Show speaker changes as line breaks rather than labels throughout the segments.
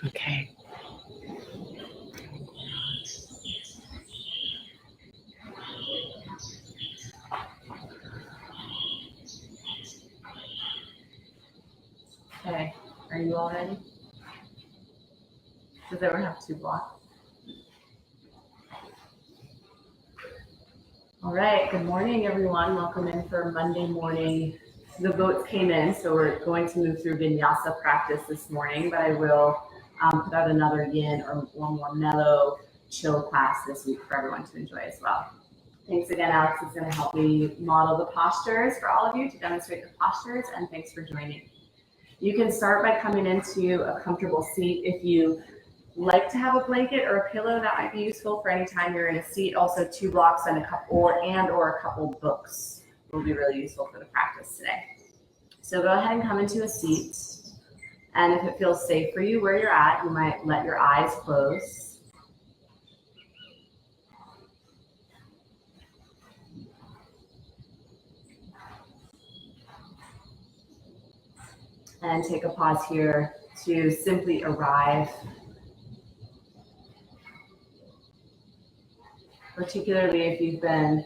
Okay. Okay, are you all ready? Does everyone have 2 blocks? All right, good morning, everyone. Welcome in for Monday morning. The votes came in, so we're going to move through Vinyasa practice this morning, but I will put out another yin or one more mellow, chill class this week for everyone to enjoy as well. Thanks again, Alex is going to help me model the postures for all of you to demonstrate the postures, and thanks for joining. You can start by coming into a comfortable seat. If you like to have a blanket or a pillow, that might be useful for any time you're in a seat. Also 2 blocks and a couple or a couple books will be really useful for the practice today. So go ahead and come into a seat. And if it feels safe for you where you're at, you might let your eyes close. And take a pause here to simply arrive. Particularly if you've been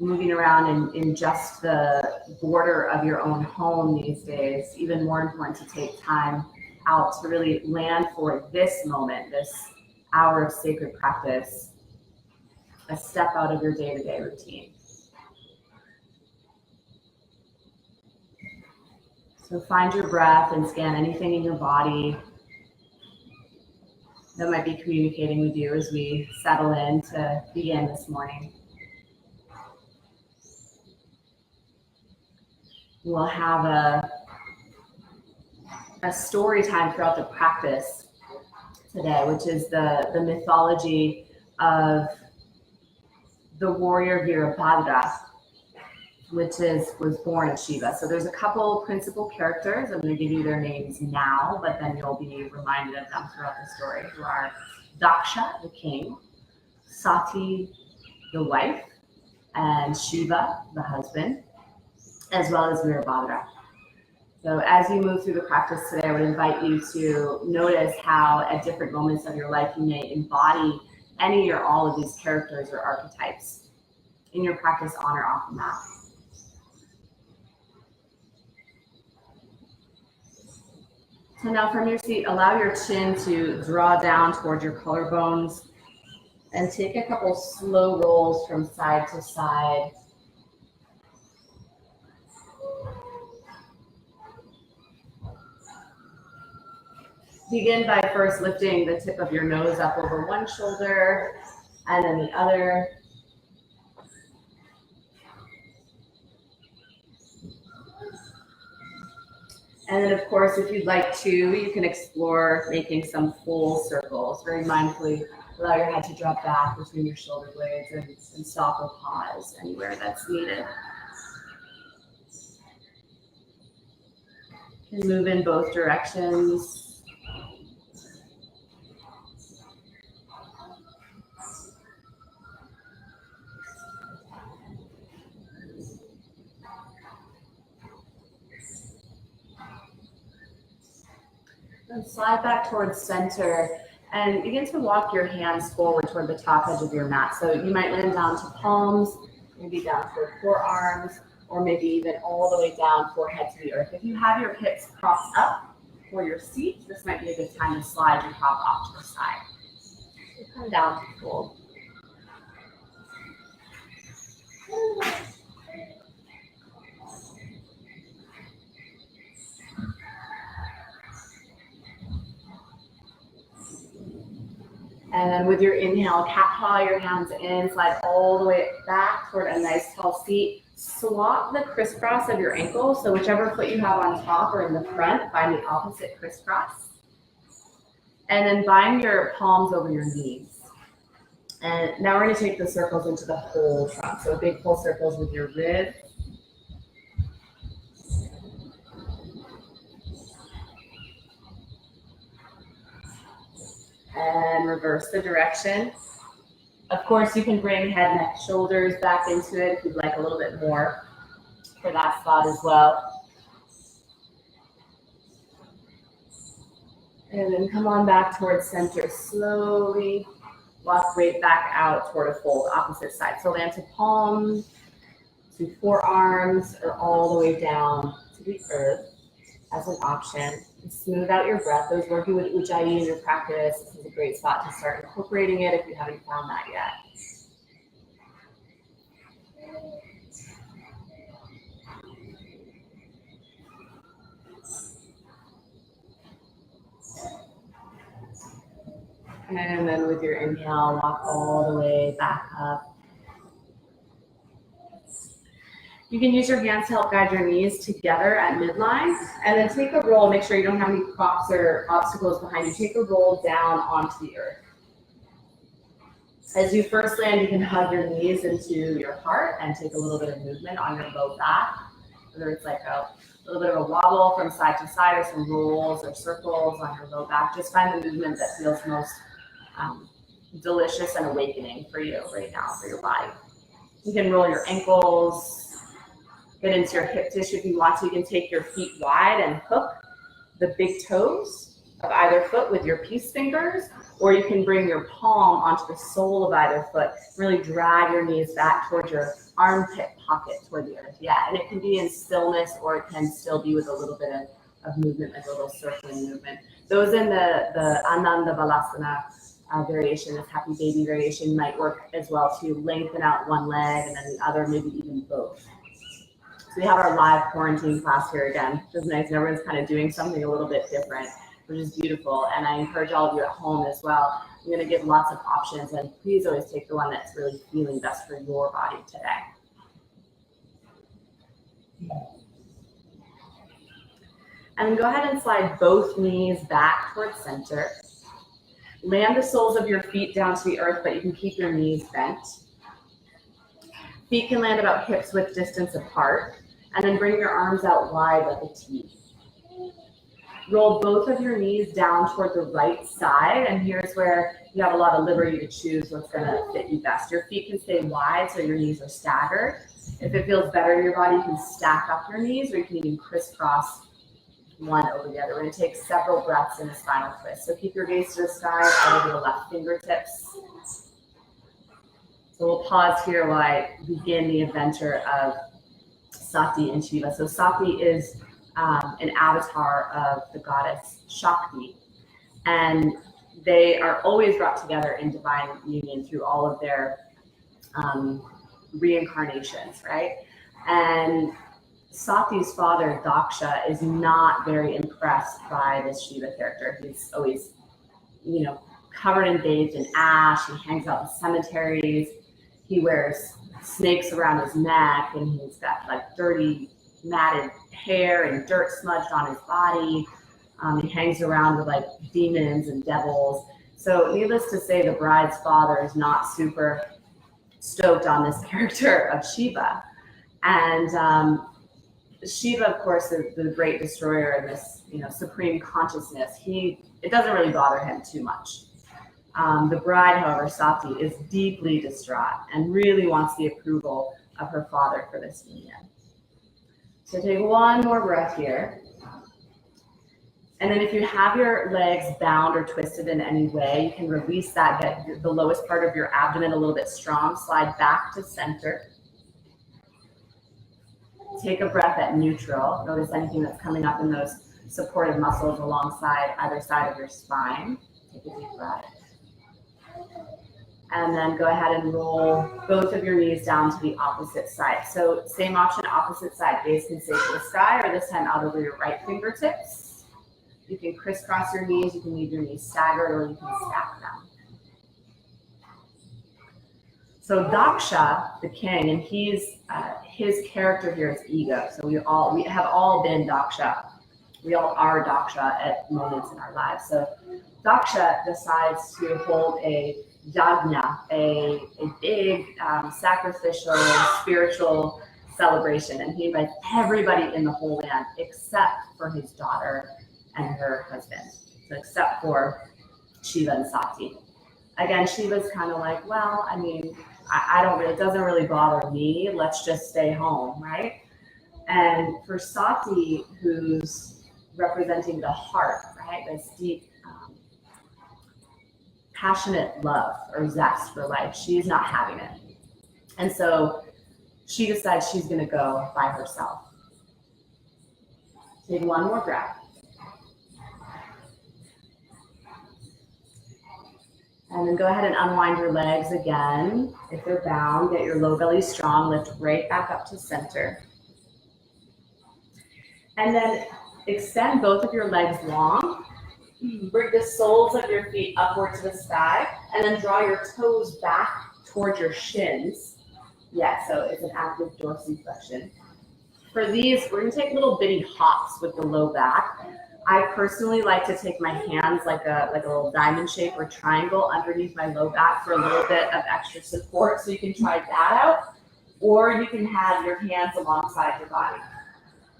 moving around in just the border of your own home these days, even more important to take time out to really land for this moment, this hour of sacred practice, a step out of your day-to-day routine. So find your breath and scan anything in your body that might be communicating with you as we settle in to begin this morning. We'll have a story time throughout the practice today, which is the mythology of the warrior Virabhadra, which was born in Shiva. So there's a couple principal characters. I'm going to give you their names now, but then you'll be reminded of them throughout the story, who are Daksha, the king, Sati, the wife, and Shiva, the husband, as well as Virabhadra. So as you move through the practice today, I would invite you to notice how at different moments of your life you may embody any or all of these characters or archetypes in your practice on or off the mat. So now from your seat, allow your chin to draw down towards your collarbones and take a couple slow rolls from side to side. Begin by first lifting the tip of your nose up over one shoulder and then the other. And then, of course, if you'd like to, you can explore making some full circles. Very mindfully allow your head to drop back between your shoulder blades and stop or pause anywhere that's needed. You can move in both directions. And slide back towards center and begin to walk your hands forward toward the top edge of your mat. So you might land down to palms, maybe down toward forearms, or maybe even all the way down forehead to the earth. If you have your hips propped up for your seat, this might be a good time to slide your top off to the side. So come down to fold. And then with your inhale, cat paw your hands in, slide all the way back toward a nice tall seat. Swap the crisscross of your ankles. So whichever foot you have on top or in the front, find the opposite crisscross. And then bind your palms over your knees. And now we're going to take the circles into the whole trunk. So big full circles with your ribs. And reverse the direction. Of course, you can bring head, neck, shoulders back into it if you'd like a little bit more for that spot as well. And then come on back towards center slowly. Walk weight back out toward a fold, opposite side. So land to palms, to forearms, or all the way down to the earth as an option. And smooth out your breath. Those working with Ujjayi in your practice, this is a great spot to start incorporating it if you haven't found that yet. And then with your inhale, walk all the way back up. You can use your hands to help guide your knees together at midline, and then take a roll. Make sure you don't have any props or obstacles behind you. Take a roll down onto the earth. As you first land, you can hug your knees into your heart and take a little bit of movement on your low back, whether it's like a little bit of a wobble from side to side or some rolls or circles on your low back. Just find the movement that feels most delicious and awakening for you right now, for your body. You can roll your ankles, get into your hip tissue if you want to. You can take your feet wide and hook the big toes of either foot with your peace fingers, or you can bring your palm onto the sole of either foot. Really drag your knees back towards your armpit pocket toward the earth. Yeah, and it can be in stillness, or it can still be with a little bit of movement, like a little circling movement. Those in the Ananda Balasana variation, this happy baby variation, might work as well to lengthen out one leg and then the other, maybe even both. So we have our live quarantine class here again, which is nice, and everyone's kind of doing something a little bit different, which is beautiful. And I encourage all of you at home as well. I'm going to give lots of options, and please always take the one that's really feeling best for your body today. And then go ahead and slide both knees back towards center. Land the soles of your feet down to the earth, but you can keep your knees bent. Feet can land about hips width distance apart, and then bring your arms out wide like a T. Roll both of your knees down toward the right side, and here's where you have a lot of liberty to choose what's going to fit you best. Your feet can stay wide so your knees are staggered. If it feels better in your body, you can stack up your knees, or you can even crisscross one over the other. We're going to take several breaths in a spinal twist. So keep your gaze to the sky, over the left fingertips. So we'll pause here while I begin the adventure of Sati and Shiva. So Sati is an avatar of the goddess Shakti, and they are always brought together in divine union through all of their reincarnations, right? And Sati's father, Daksha, is not very impressed by this Shiva character. He's always, covered and bathed in ash. He hangs out in cemeteries. He wears snakes around his neck, and he's got like dirty, matted hair and dirt smudged on his body. He hangs around with like demons and devils. So needless to say, the bride's father is not super stoked on this character of Shiva. And Shiva, of course, is the great destroyer and this, supreme consciousness. It doesn't really bother him too much. The bride, however, Sati, is deeply distraught and really wants the approval of her father for this union. So take one more breath here. And then if you have your legs bound or twisted in any way, you can release that, get the lowest part of your abdomen a little bit strong, slide back to center. Take a breath at neutral. Notice anything that's coming up in those supportive muscles alongside either side of your spine. Take a deep breath. And then go ahead and roll both of your knees down to the opposite side. So same option, opposite side. Gaze can stay to the sky, or this time out over your right fingertips. You can crisscross your knees, you can leave your knees staggered, or you can stack them. So Daksha, the king, and his character here is ego. So we have all been Daksha. We all are Daksha at moments in our lives. So Daksha decides to hold a yajna, a big sacrificial spiritual celebration, and he invites everybody in the whole land except for his daughter and her husband. So except for Shiva and Sati. Again, Shiva's kind of like, well, I mean, it doesn't really bother me. Let's just stay home, right? And for Sati, who's representing the heart, right? This deep passionate love or zest for life. She's not having it. And so she decides she's going to go by herself. Take one more breath. And then go ahead and unwind your legs again. If they're bound, get your low belly strong, lift right back up to center. And then extend both of your legs long. Bring the soles of your feet upward to the sky, and then draw your toes back towards your shins. Yeah, so it's an active dorsiflexion. For these, we're gonna take little bitty hops with the low back. I personally like to take my hands like a little diamond shape or triangle underneath my low back for a little bit of extra support. So you can try that out, or you can have your hands alongside your body.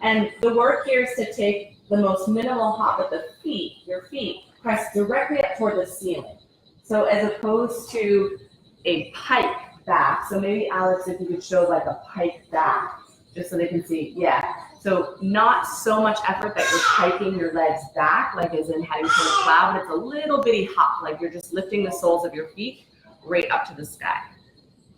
And the work here is to take the most minimal hop with the feet, your feet, press directly up toward the ceiling. So as opposed to a pike back, so maybe Alex, if you could show like a pike back, just so they can see, yeah. So not so much effort that you're piking your legs back, like as in heading to the cloud, but it's a little bitty hop, like you're just lifting the soles of your feet right up to the sky.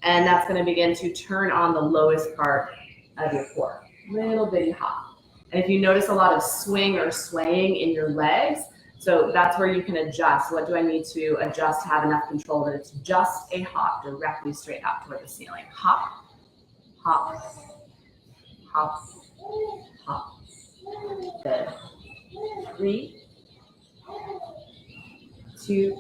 And that's gonna begin to turn on the lowest part of your core. Little bitty hop. And if you notice a lot of swing or swaying in your legs, so that's where you can adjust. What do I need to adjust to have enough control that it's just a hop directly straight up toward the ceiling? Hop, hop, hop, hop. Good. 3, 2,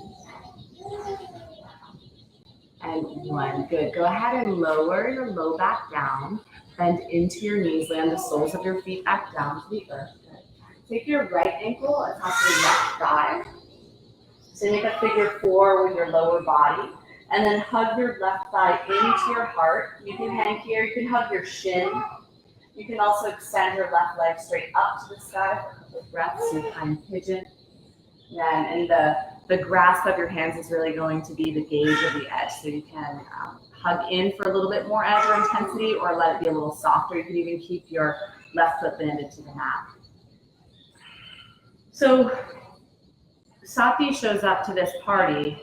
and 1. Good. Go ahead and lower your low back down. Bend into your knees, land the soles of your feet back down to the earth. Take your right ankle atop your left thigh. So make a figure 4 with your lower body, and then hug your left thigh into your heart. You can hang here, you can hug your shin. You can also extend your left leg straight up to the sky for a couple of breaths, supine pigeon. And the grasp of your hands is really going to be the gauge of the edge, so you can hug in for a little bit more edge or intensity, or let it be a little softer. You can even keep your left foot landed to the mat. So Sati shows up to this party,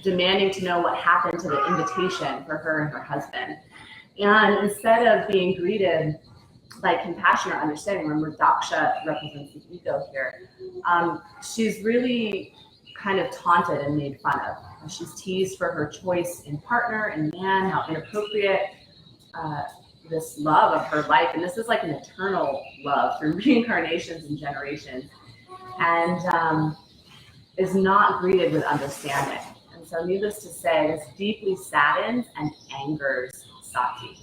demanding to know what happened to the invitation for her and her husband. And instead of being greeted by compassion or understanding, remember Daksha represents the ego here, she's really kind of taunted and made fun of. She's teased for her choice in partner and man, how inappropriate this love of her life. And this is like an eternal love through reincarnations and generations, and is not greeted with understanding. And so needless to say, this deeply saddens and angers Sati.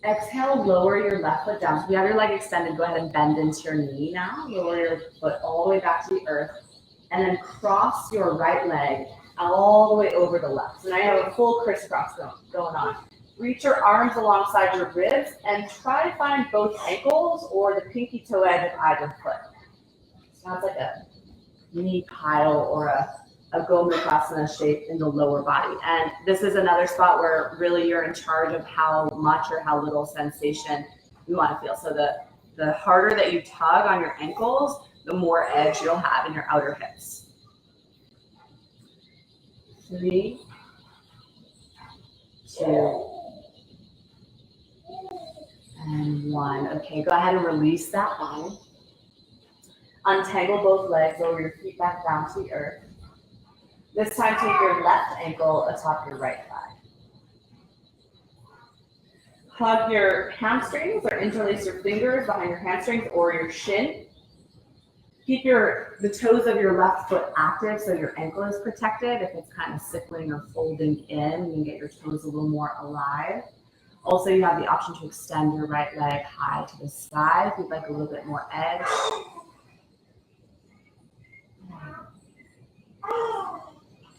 Exhale, lower your left foot down. So if you have your leg extended, go ahead and bend into your knee now. Lower your foot all the way back to the earth. And then cross your right leg all the way over the left. So now you have a full crisscross going on. Reach your arms alongside your ribs and try to find both ankles or the pinky toe edge of either foot. Sounds like a mini pile or a Gomukhasana shape in the lower body. And this is another spot where really you're in charge of how much or how little sensation you want to feel. So the harder that you tug on your ankles, the more edge you'll have in your outer hips. 3, 2, and 1. Okay, go ahead and release that body. Untangle both legs, lower your feet back down to the earth. This time, take your left ankle atop your right thigh. Hug your hamstrings or interlace your fingers behind your hamstrings or your shin. Keep the toes of your left foot active so your ankle is protected. If it's kind of sickling or folding in, you can get your toes a little more alive. Also, you have the option to extend your right leg high to the sky if you'd like a little bit more edge.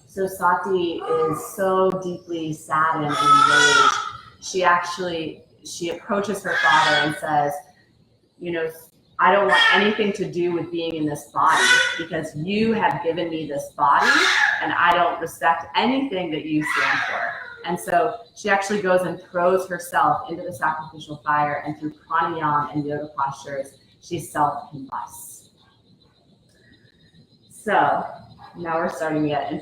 So Sati is so deeply saddened and enraged. She approaches her father and says, I don't want anything to do with being in this body because you have given me this body and I don't respect anything that you stand for. And so she actually goes and throws herself into the sacrificial fire, and through pranayama and yoga postures, she self-combusts. So now it's starting to get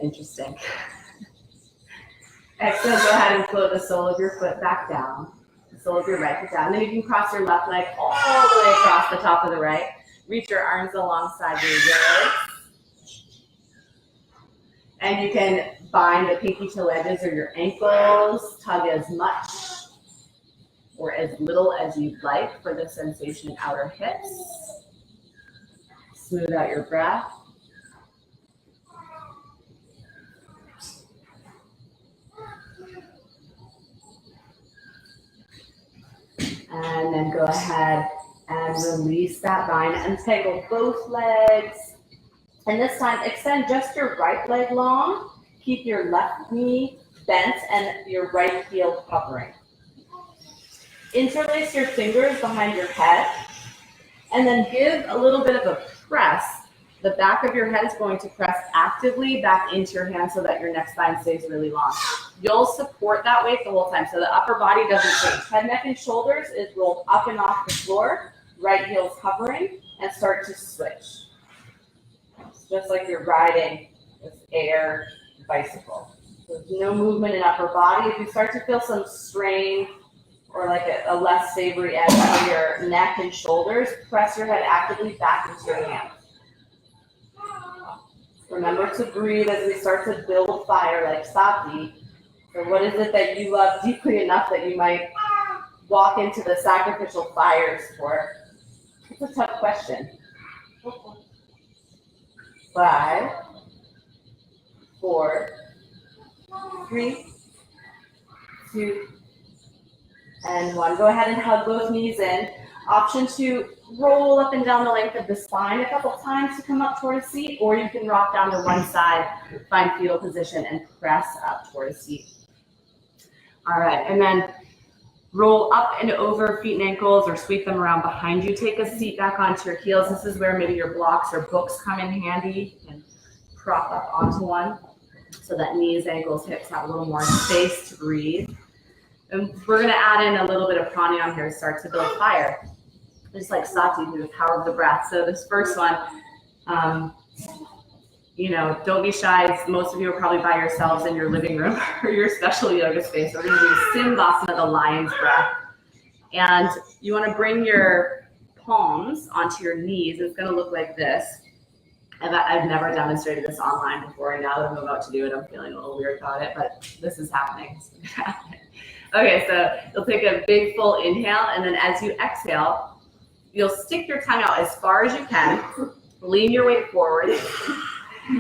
interesting. Exhale, go ahead and float the sole of your foot back down. The sole of your right foot down. Then you can cross your left leg all the way across the top of the right. Reach your arms alongside your legs. And you can bind the pinky toe edges or your ankles. Tug as much or as little as you'd like for the sensation in outer hips. Smooth out your breath. And then go ahead and release that bind. Untangle both legs. And this time, extend just your right leg long. Keep your left knee bent and your right heel hovering. Interlace your fingers behind your head. And then give a little bit of a press. The back of your head is going to press actively back into your hand so that your neck spine stays really long. You'll support that weight the whole time, so the upper body doesn't change. Head, neck, and shoulders is rolled up and off the floor. Right heel's hovering, and start to switch. It's just like you're riding this air bicycle. So there's no movement in upper body. If you start to feel some strain or like a less savory edge on your neck and shoulders, press your head actively back into your hands. Remember to breathe as we start to build fire like sati. So what is it that you love deeply enough that you might walk into the sacrificial fires for? It's a tough question. 5, 4, 3, 2, and 1. Go ahead and hug both knees in. Option 2, roll up and down the length of the spine a couple times to come up toward a seat, or you can rock down to one side, find fetal position, and press up toward a seat. All right, and then roll up and over feet and ankles or sweep them around behind you. Take a seat back onto your heels. This is where maybe your blocks or books come in handy. You can prop up onto one so that knees, ankles, hips have a little more space to breathe. And we're going to add in a little bit of pranayama here to start to build fire. Just like sati, through the power of the breath. So this first one, don't be shy. Most of you are probably by yourselves in your living room or your special yoga space. We're going to do Simbasana, the lion's breath. And you want to bring your palms onto your knees. It's going to look like this. I've never demonstrated this online before, and now that I'm about to do it, I'm feeling a little weird about it, but this is happening. Okay, so you'll take a big full inhale, and then as you exhale, you'll stick your tongue out as far as you can, lean your weight forward.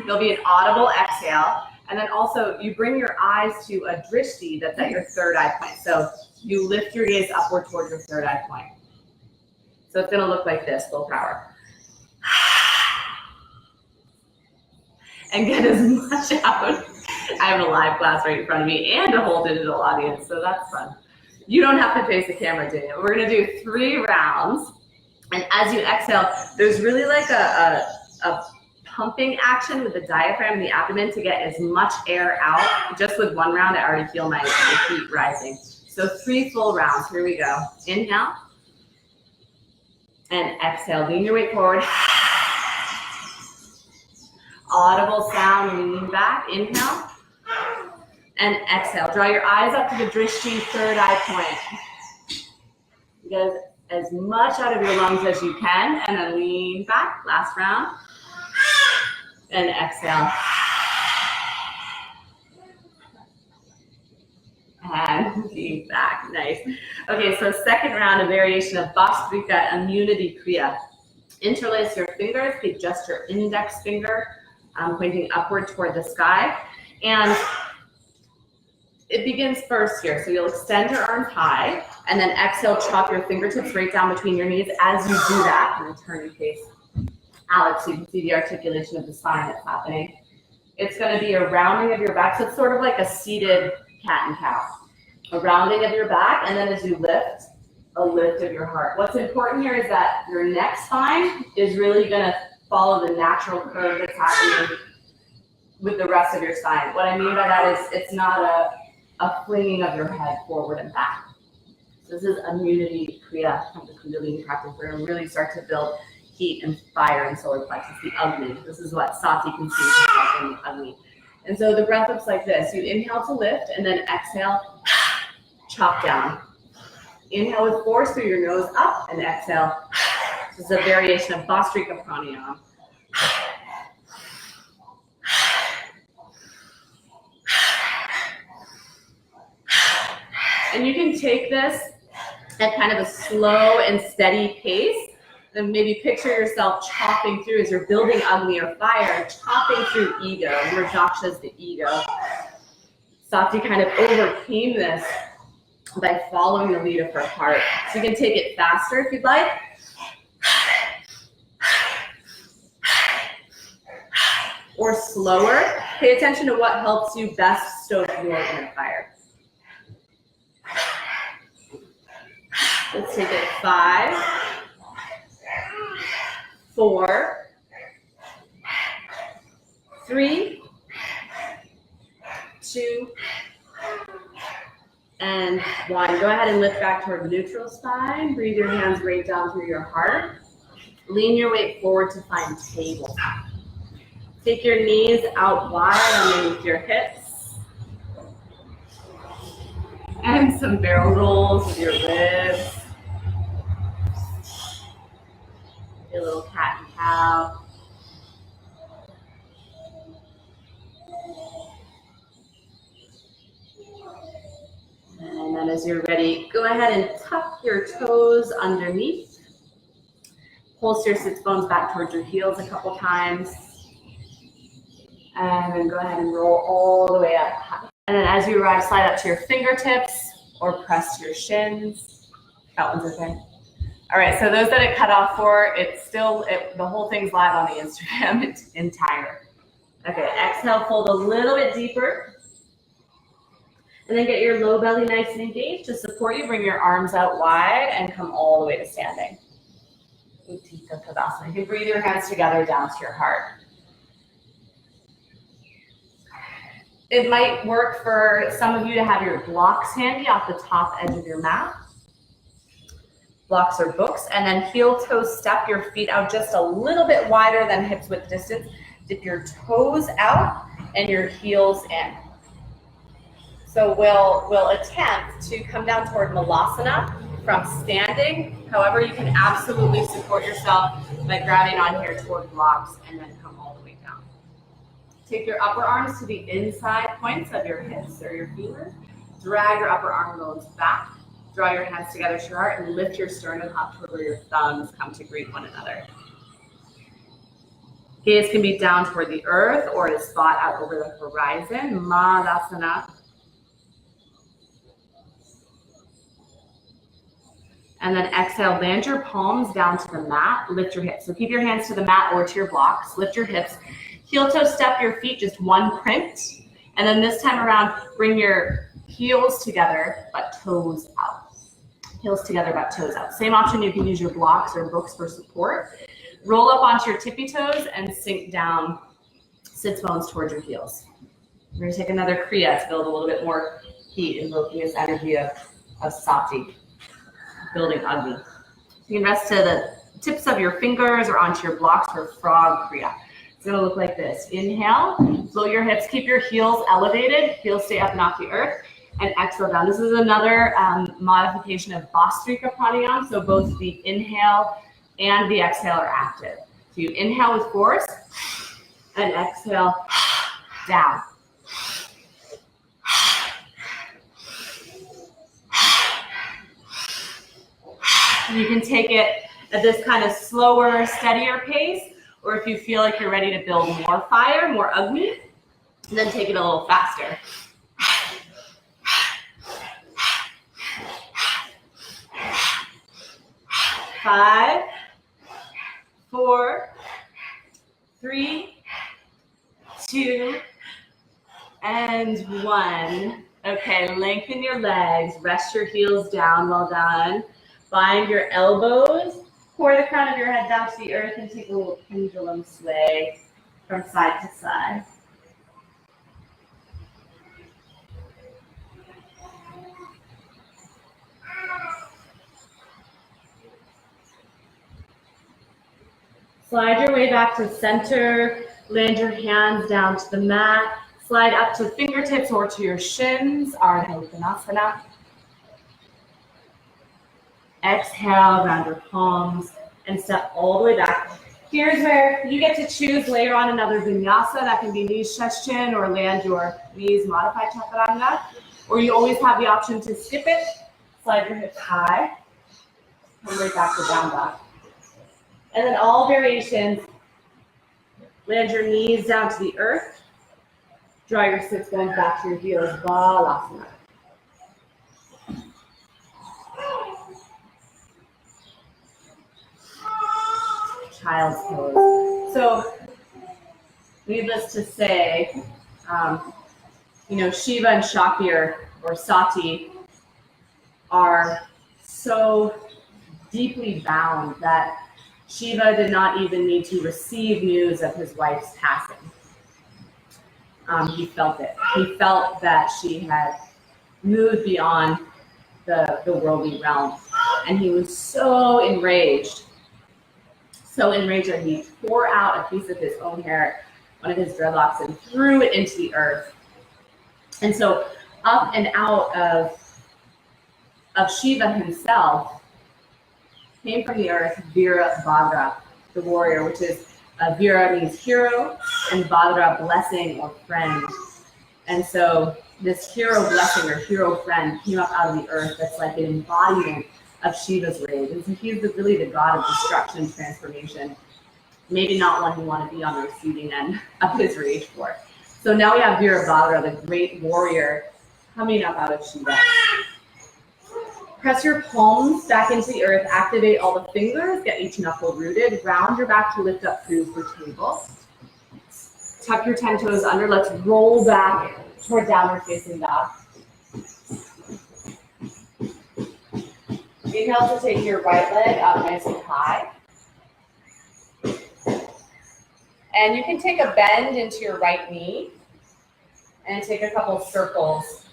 There'll be an audible exhale, and then also you bring your eyes to a drishti that's at your third eye point. So you lift your gaze upward towards your third eye point. So it's going to look like this, full power. And get as much out. I have a live class right in front of me and a whole digital audience, so that's fun. You don't have to face the camera, Daniel. We're going to do 3 rounds. And as you exhale, there's really like a pumping action with the diaphragm and the abdomen to get as much air out. Just with 1 round, I already feel my feet rising. So 3 full rounds. Here we go. Inhale. And exhale. Lean your weight forward. Audible sound, lean back. Inhale. And exhale. Draw your eyes up to the drishti, third eye point. Get as much out of your lungs as you can, and then lean back. Last round. And exhale. And lean back. Nice. Okay, so second round, a variation of Bhastrika Immunity Kriya. Interlace your fingers, take just your index finger, pointing upward toward the sky. And it begins first here. So you'll extend your arms high, and then exhale, chop your fingertips right down between your knees. As you do that, I'm going to turn your face, Alex, so you can see the articulation of the spine that's happening. It's going to be a rounding of your back. So it's sort of like a seated cat and cow. A rounding of your back, and then as you lift, a lift of your heart. What's important here is that your neck spine is really going to follow the natural curve that's happening with the rest of your spine. What I mean by that is it's not a flinging of your head forward and back. So this is immunity kriya from the Kundalini practice. We're going to really start to build heat and fire in solar plexus, the Agni. This is what Sati conceives herself in the Agni. And so the breath looks like this. You inhale to lift and then exhale, chop down. Inhale with force through your nose up and exhale. This is a variation of Bhastrika Pranayama. And you can take this at kind of a slow and steady pace. And maybe picture yourself chopping through as you're building Agni or fire, chopping through ego. Remember, Daksha is the ego. Sati kind of overcame this by following the lead of her heart. So you can take it faster if you'd like. Or slower. Pay attention to what helps you best stoke your inner fire. Let's take it 5, 4, 3, 2, and 1. Go ahead and lift back toward neutral spine. Breathe your hands right down through your heart. Lean your weight forward to find table. Take your knees out wide underneath your hips. And some barrel rolls with your ribs. Your little cat and cow. And then as you're ready, go ahead and tuck your toes underneath. Pulse your sits bones back towards your heels a couple times. And then go ahead and roll all the way up high. And then as you arrive, slide up to your fingertips or press your shins. That one's okay. All right, so those that it cut off for, the whole thing's live on the Instagram, it's entire. Okay, exhale, fold a little bit deeper. And then get your low belly nice and engaged. To support you, bring your arms out wide and come all the way to standing. Utthita Tadasana. You can breathe your hands together down to your heart. It might work for some of you to have your blocks handy off the top edge of your mat. Blocks or books, and then heel toe step your feet out just a little bit wider than hips width distance. Dip your toes out and your heels in. So we'll attempt to come down toward Malasana from standing. However, you can absolutely support yourself by grabbing on here toward blocks and then come all the way down. Take your upper arms to the inside points of your hips or your femur. Drag your upper arm bones back. Draw your hands together to your heart and lift your sternum up toward where your thumbs come to greet one another. Gaze can be down toward the earth or a spot out over the horizon. Madasana. And then exhale, land your palms down to the mat. Lift your hips. So keep your hands to the mat or to your blocks. Lift your hips. Heel toe step your feet just one print. And then this time around, bring your heels together, but toes out. Heels together, but toes out. Same option, you can use your blocks or books for support. Roll up onto your tippy toes and sink down, sits bones towards your heels. We're gonna take another Kriya to build a little bit more heat, invoking this energy of Sati, building Agni. You can rest to the tips of your fingers or onto your blocks for Frog Kriya. It's gonna look like this. Inhale, flow your hips, keep your heels elevated, heels stay up and off the earth. And exhale down. This is another modification of Bhastrika Pranayama. So both the inhale and the exhale are active. So you inhale with force and exhale down. You can take it at this kind of slower, steadier pace, or if you feel like you're ready to build more fire, more Agni, then take it a little faster. 5, 4, 3, 2, and 1. Okay, lengthen your legs, rest your heels down, well done. Bind your elbows, pour the crown of your head down to the earth and take a little pendulum sway from side to side. Slide your way back to center. Land your hands down to the mat. Slide up to fingertips or to your shins. Ardha Uttanasana. Exhale, round your palms and step all the way back. Here's where you get to choose later on another vinyasa. That can be knees, chest, chin, or land your knees, modified chaturanga. Or you always have the option to skip it. Slide your hips high. Come right back to down dog. And then all variations, land your knees down to the earth. Draw your sits bones back to your heels. Balasana. Child's pose. So, needless to say, Shiva and Shakti or Sati are so deeply bound that Shiva did not even need to receive news of his wife's passing. He felt it. He felt that she had moved beyond the worldly realm. And he was so enraged that he tore out a piece of his own hair, one of his dreadlocks, and threw it into the earth. And so up and out of Shiva himself came from the earth Virabhadra, the warrior, which is Vira means hero, and Bhadra, blessing or friend. And so this hero blessing or hero friend came up out of the earth that's like an embodiment of Shiva's rage. And so he's really the god of destruction, transformation. Maybe not one you want to be on the receiving end of his rage for. So now we have Virabhadra, the great warrior, coming up out of Shiva. Press your palms back into the earth, activate all the fingers, get each knuckle rooted, round your back to lift up through for table. Tuck your 10 toes under, let's roll back toward downward facing dog. Inhale to take your right leg up nice and high. And you can take a bend into your right knee and take a couple of circles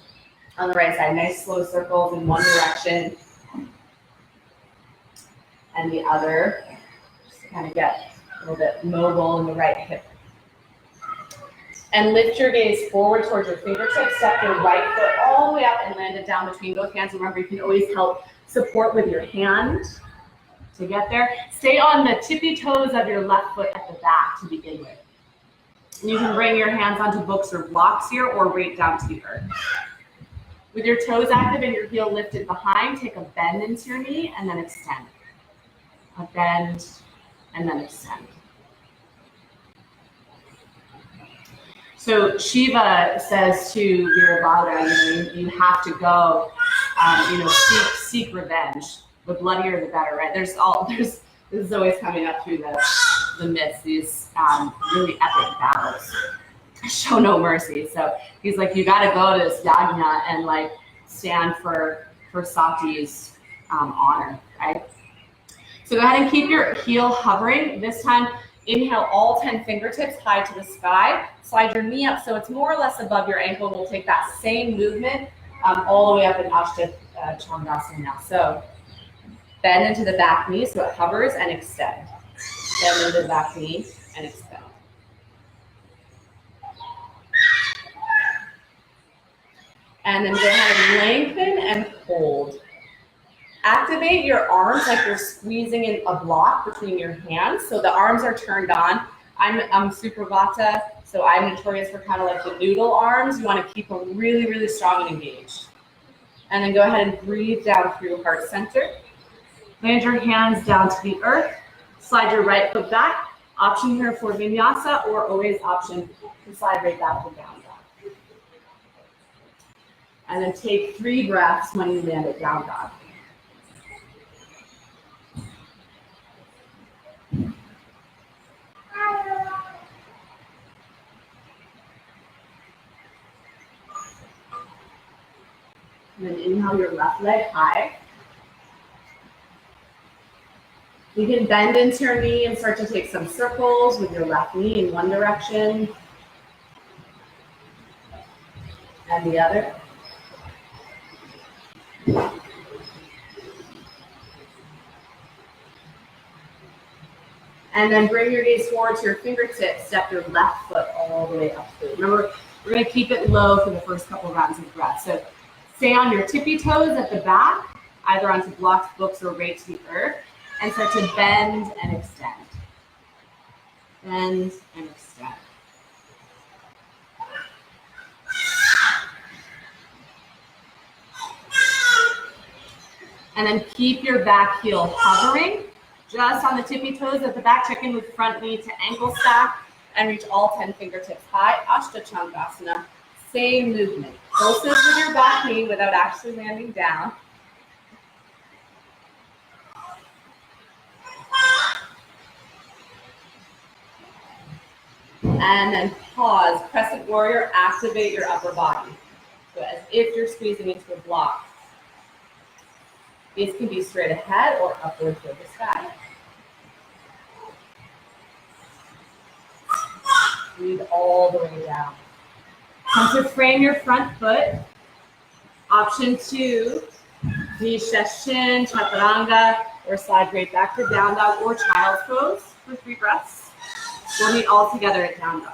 on the right side. Nice slow circles in one direction and the other. Just to kind of get a little bit mobile in the right hip. And lift your gaze forward towards your fingertips. Step your right foot all the way up and land it down between both hands. Remember, you can always help support with your hand to get there. Stay on the tippy toes of your left foot at the back to begin with. And you can bring your hands onto books or blocks here or right down to the earth. With your toes active and your heel lifted behind, take a bend into your knee and then extend. A bend and then extend. So Shiva says to Virabhadra, you have to go, seek revenge. The bloodier, the better, right? This is always coming up through the myths, these really epic battles. Show no mercy. So he's like, you got to go to this yajna and stand for Sati's honor, right? So go ahead and keep your heel hovering. This time, inhale all 10 fingertips high to the sky. Slide your knee up so it's more or less above your ankle. We'll take that same movement all the way up in Ashtha Chandrasana. So bend into the back knee so it hovers and extend. Bend into the back knee and extend. And then go ahead and lengthen and hold. Activate your arms like you're squeezing in a block between your hands. So the arms are turned on. I'm super vata, so I'm notorious for kind of like the noodle arms. You want to keep them really, really strong and engaged. And then go ahead and breathe down through heart center. Land your hands down to the earth. Slide your right foot back. Option here for vinyasa, or always option to slide right back to down dog. And then take 3 breaths when you land at down dog. And then inhale your left leg high. You can bend into your knee and start to take some circles with your left knee in one direction and the other. And then bring your gaze forward to your fingertips. Step your left foot all the way up through. Remember, we're going to keep it low for the first couple rounds of breath. So stay on your tippy toes at the back, either onto blocks, books, or right to the earth, and start to bend and extend. Bend and extend. And then keep your back heel hovering just on the tippy toes at the back. Check in with front knee to ankle stack and reach all 10 fingertips high. Ashtachandasana. Same movement. Pulses with your back knee without actually landing down. And then pause. Crescent warrior, activate your upper body. So as if you're squeezing into a block. These can be straight ahead or upward toward the sky. Breathe all the way down. Come to frame your front foot. Option 2, Visheshin, Chaturanga, or slide right back to down dog or child's pose for 3 breaths. We'll meet all together at down dog.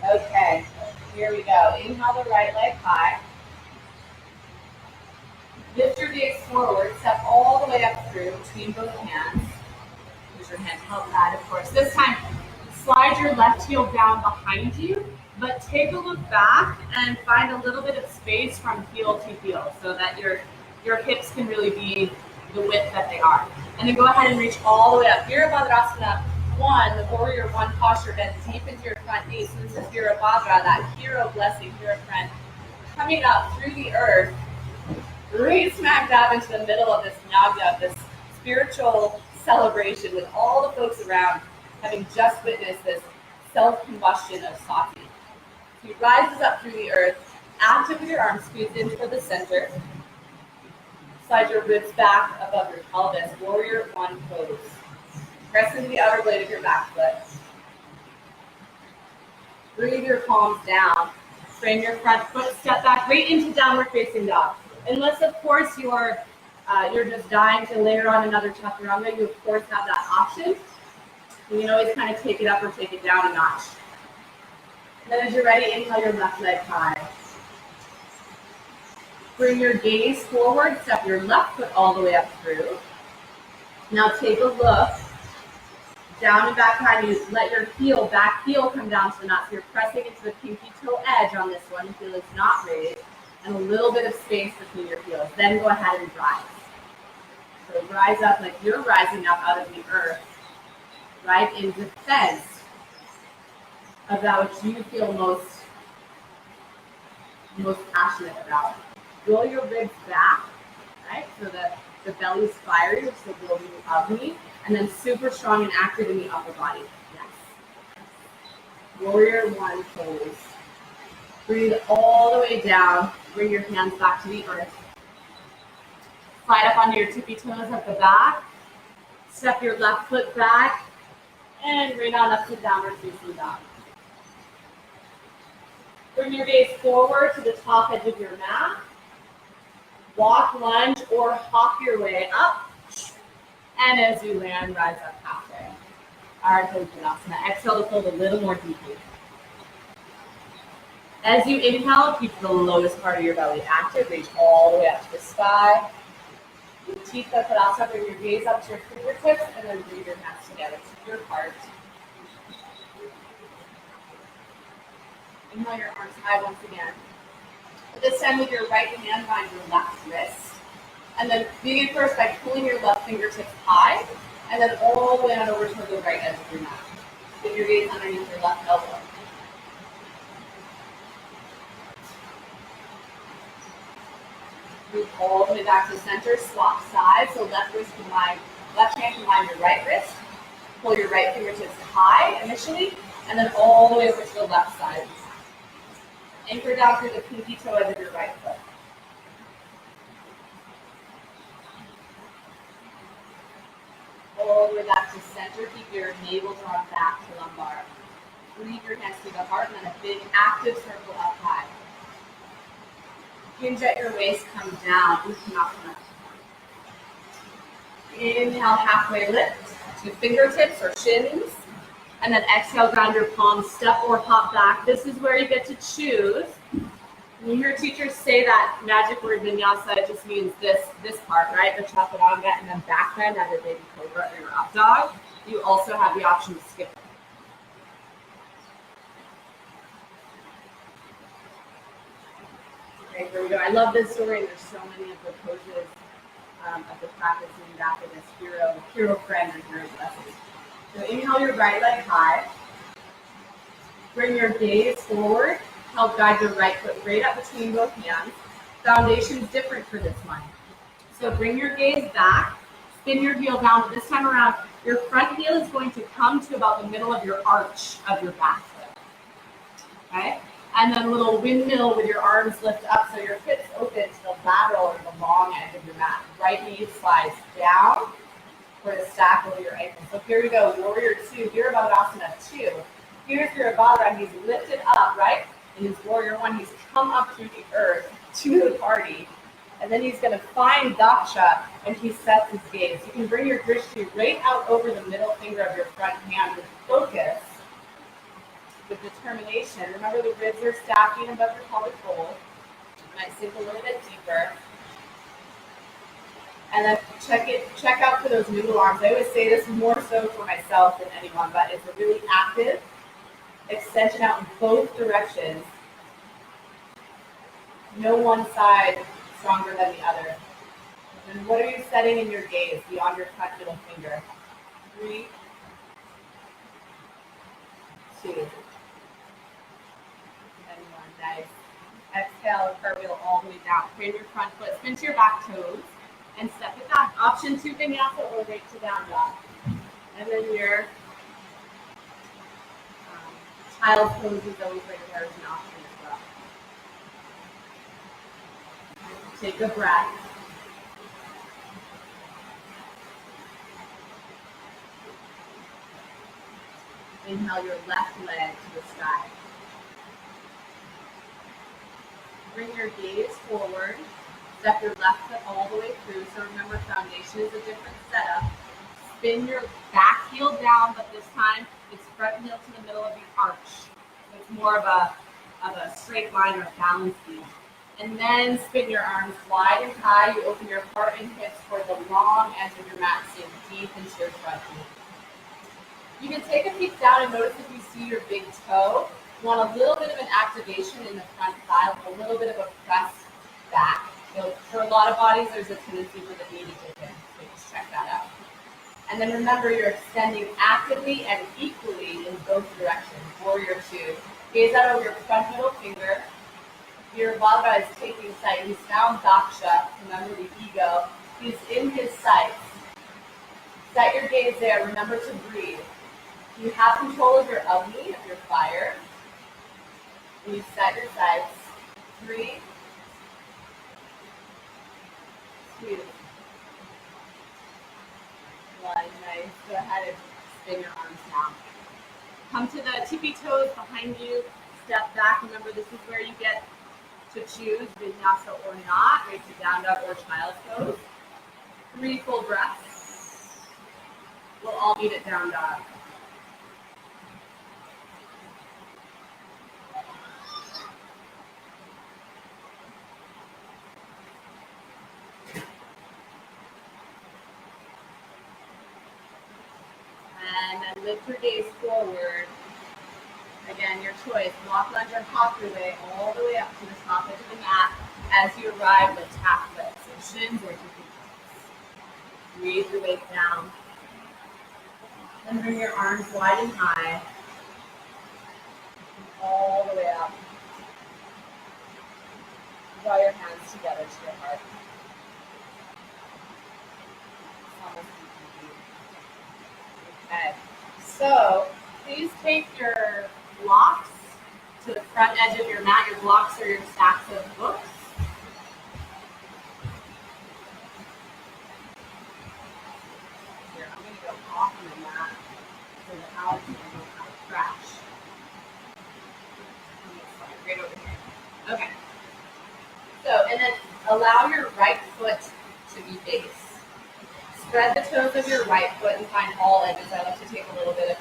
Okay, here we go. Inhale the right leg high. Lift your gaze forward, step all the way up through between both hands. Use your hand to help guide, of course. This time, slide your left heel down behind you, but take a look back and find a little bit of space from heel to heel so that your hips can really be the width that they are. And then go ahead and reach all the way up. Virabhadra 1, the warrior 1 posture, bend deep into your front knee. So this is Virabhadra, that hero blessing, hero friend, coming up through the earth, right smack dab into the middle of this yagya, this spiritual celebration with all the folks around having just witnessed this self-combustion of sati. He rises up through the earth, active with your arms squeezed in toward the center. Slide your ribs back above your pelvis, warrior 1 pose. Press into the outer blade of your back foot. Breathe your palms down. Frame your front foot, step back right into downward facing dog. Unless, of course, you're just dying to layer on another chaturanga, you, of course, have that option. You can always kind of take it up or take it down a notch. And then as you're ready, inhale your left leg high. Bring your gaze forward, step your left foot all the way up through. Now take a look down and back behind you. Let your back heel come down to the mat. So you're pressing into the pinky toe edge on this one. Heel is not raised. And a little bit of space between your heels. Then go ahead and rise. So rise up like you're rising up out of the earth. Right in defense of that which you feel most passionate about. Roll your ribs back, right? So that the belly's fiery, which is the building of me, and then super strong and active in the upper body. Yes. Warrior 1 pose. Breathe all the way down. Bring your hands back to the earth. Slide up onto your tippy toes at the back. Step your left foot back. And right on up to downward facing dog. Bring your gaze forward to the top edge of your mat. Walk, lunge, or hop your way up. And as you land, rise up halfway. Ardha Uttanasana. Exhale to fold a little more deeply. As you inhale, keep the lowest part of your belly active. Reach all the way up to the sky. Utthita Tadasana, bring your gaze up to your fingertips, and then breathe your hands together to your heart. Inhale your arms high once again. This time with your right hand behind your left wrist. And then begin first by pulling your left fingertips high, and then all the way on over to the right edge of your mat. Get your gaze underneath your left elbow. Move all the way back to center, swap sides. So left hand can line your right wrist. Pull your right fingertips high initially, and then all the way over to the left side. Anchor down through the pinky toe edge of your right foot. All the lower that to center. Keep your navel drawn back to lumbar. Breathe your hands to the heart, and then a big active circle up high. Hinge at your waist, come down. Uttanasana. Inhale, halfway lift to fingertips or shins. And then exhale, ground your palms, step or hop back. This is where you get to choose. When you hear teachers say that magic word vinyasa, it just means this part, right? The chaturanga, and then back bend, either baby cobra or your up dog. You also have the option to skip it. Okay, here we go. I love this story, and there's so many of the poses of the practice named after this hero friend or hero blessing. So inhale your right leg high. Bring your gaze forward. Help guide your right foot right up between both hands. Foundation is different for this one. So bring your gaze back. Spin your heel down, but this time around, your front heel is going to come to about the middle of your arch of your back foot. Okay? And then a little windmill with your arms lift up so your hips open to the lateral or the long edge of your mat. Right knee slides down for the stack over your ankle. So here we go, warrior two, Virabhadra 2. Here's Virabhadra, he's lifted up, right? In his warrior one, he's come up through the earth to the party. And then he's gonna find Daksha and he sets his gaze. You can bring your drishti right out over the middle finger of your front hand with focus, with determination. Remember the ribs are stacking above your pelvic fold. You might sink a little bit deeper. And then check out for those noodle arms. I always say this more so for myself than anyone, but it's a really active extension out in both directions. No one side stronger than the other. And what are you setting in your gaze beyond your front middle finger? 3, 2, and 1. Nice. Exhale, cartwheel all the way down. Bring your front foot, spin to your back toes, and step it back. Option 2 vinyasa or right to down dog. And then your child pose is always right there as an option as well. Take a breath. Inhale your left leg to the sky. Bring your gaze forward. Step your left foot all the way through. So remember, foundation is a different setup. Spin your back heel down, but this time it's front heel to the middle of your arch. So it's more of a straight line or a balance beam. And then spin your arms wide and high. You open your heart and hips toward the long edge of your mat, sink deep into your front knee. You can take a peek down and notice if you see your big toe. You want a little bit of an activation in the front thigh, a little bit of a press back. So for a lot of bodies, there's a tendency for the knee to kick in. So just check that out. And then remember, you're extending actively and equally in both directions. Warrior 2. Gaze out over your front middle finger. Virabhadra is taking sight. He's found Daksha. Remember the ego. He's in his sights. Set your gaze there. Remember to breathe. You have control of your Avani, of your fire. And you set your sights. 3, 2, 1. Nice. Go ahead and spin your arms down. Come to the tippy toes behind you. Step back. Remember, this is where you get to choose vinyasa or not, right to down dog or child's pose. 3 full breaths. We'll all meet at down dog. And then lift your gaze forward. Again, your choice. Walk, lunge, or hop your way all the way up to the top edge of the mat. As you arrive, lift half foot. So shins or tippy toes. Breathe your weight down. And bring your arms wide and high. All the way up. Draw your hands together to your heart. Okay, so please take your blocks to the front edge of your mat. Your blocks are your stacks of books. Here, I'm ego off of the mat so the algae will not crash. Right over here. Okay. So, and then allow your right foot to be base. Spread the toes of your right foot and find all edges. I like to take a little bit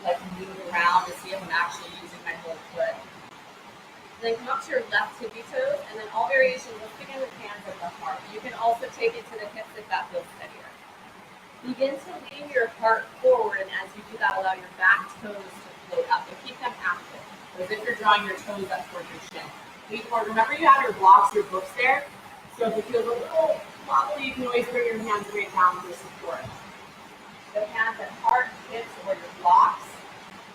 of move around to see if I'm actually using my whole foot. Then come up to your left tippy toes, and then all variations, let's begin with hands at the heart. You can also take it to the hips if that feels steadier. Begin to lean your heart forward, and as you do that, allow your back toes to float up, but keep them active, as if you're drawing your toes up towards your shin. Lean forward. Remember you have your blocks, your books there, so if it feels a little wobbly, you can always bring your hands right down for support. So hands at heart, hips, or your blocks.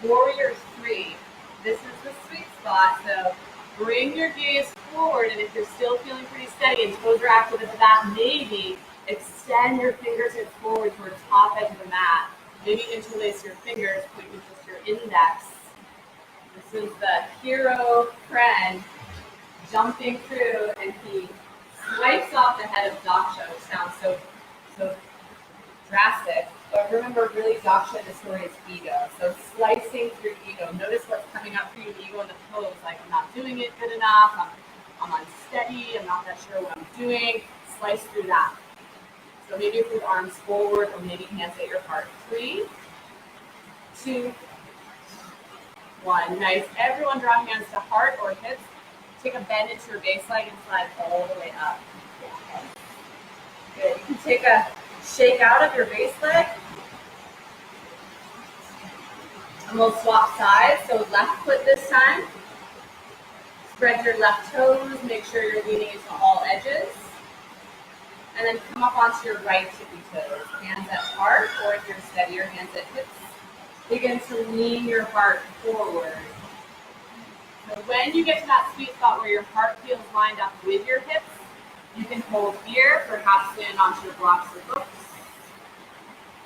Warrior 3. This is the sweet spot, so bring your gaze forward, and if you're still feeling pretty steady and toes are active at that, maybe extend your fingertips forward towards the top edge of the mat. Maybe interlace your fingers, point with just your index. This is the hero friend jumping through, and he swipes off the head of Daksha, which sounds so drastic. But remember, really, Daksha destroys ego. So slicing through ego. Notice what's coming up for you, ego in the pose. Like, I'm not doing it good enough. I'm unsteady. I'm not that sure what I'm doing. Slice through that. So maybe with arms forward, or maybe hands at your heart. 3, 2, 1. Nice. Everyone draw hands to heart or hips. Take a bend into your base leg and slide all the way up. Good. You can take a shake out of your base leg. And we'll swap sides. So left foot this time. Spread your left toes. Make sure you're leaning into all edges. And then come up onto your right tippy toes. Hands at heart, or if you're steadier, hands at hips. Begin to lean your heart forward. So when you get to that sweet spot where your heart feels lined up with your hips, you can hold here, perhaps stand onto your blocks or books.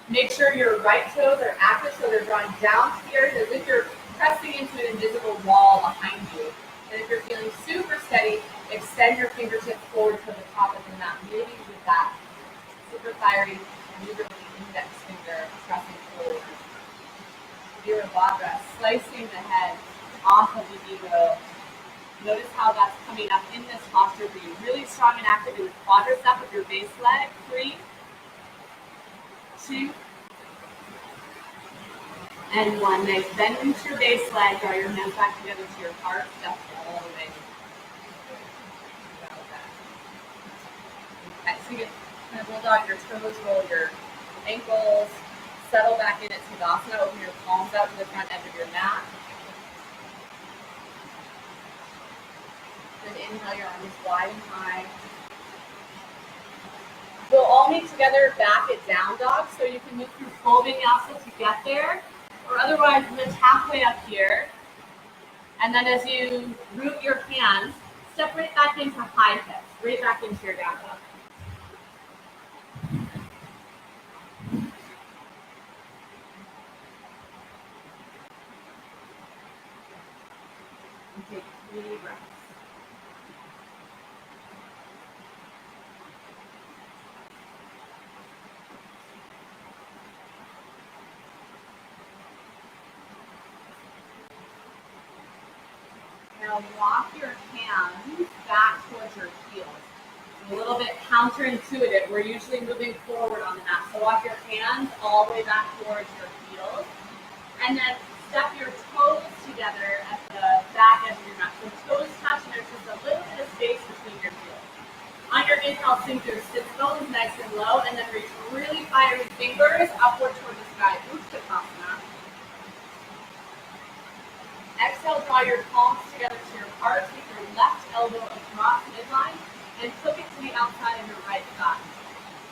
Make sure your right toes are active, so they're drawing down to the earth as if you're pressing into an invisible wall behind you. And if you're feeling super steady, extend your fingertips forward to the top of the mat. Maybe with that super fiery, move your index finger pressing forward. Virabhadra, slicing the head off of the ego. Notice how that's coming up in this posture for you. Really strong and active in the quadricep of your base leg. 3, 2, and 1. Nice. Bend into your base leg. Draw your hands back together to your heart. Step all the way. Okay, so you get kind of bulldog your toes, roll your ankles, settle back in at Tadasana. Open your palms out to the front edge of your mat. Then inhale your arms wide and high. We'll all meet together back at down dog, so you can move through full vinyasa to get there, or otherwise lift halfway up here. And then as you root your hands, step right back into high hips, right back into your down dog. And take 3 breaths. Now walk your hands back towards your heels. It's a little bit counterintuitive. We're usually moving forward on the mat. So walk your hands all the way back towards your heels. And then step your toes together at the back edge of your mat. So toes touch, and there's just a little bit of space between your heels. On your inhale, sink your sit bones nice and low, and then reach really fiery fingers upward toward the sky. Uttanasana. Exhale, draw your palms together to your heart. Take your left elbow across midline and flip it to the outside of your right thigh.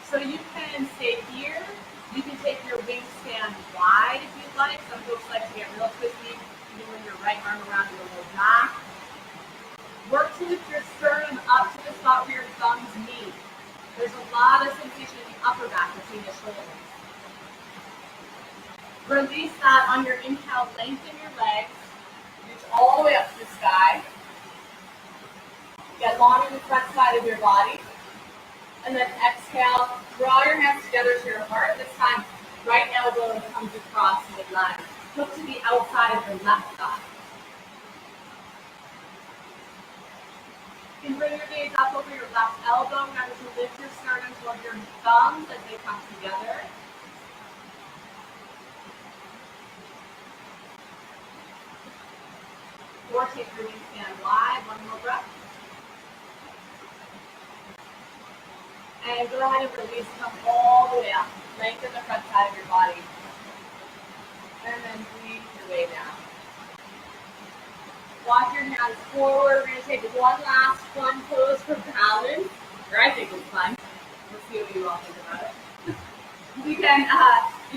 So you can stay here. You can take your wingspan wide if you'd like. Some folks like to get real twisty, even with your right arm around your low back. Work to lift your sternum up to the spot where your thumbs meet. There's a lot of sensation in the upper back between the shoulders. Release that on your inhale, lengthen your legs. All the way up to the sky. Get long in the front side of your body. And then exhale, draw your hands together to your heart. This time, right comes across midline. Hook to the outside of the left thigh. You can bring your gaze up over your left elbow. Remember to lift your sternum towards your thumbs as they come together. Or take your wingspan wide. One more breath. And go ahead and release. Come all the way up. Lengthen the front side of your body. And then breathe your way down. Walk your hands forward. We're going to take one last fun pose for balance. Or I think it's fun. We'll see what you all think about it. You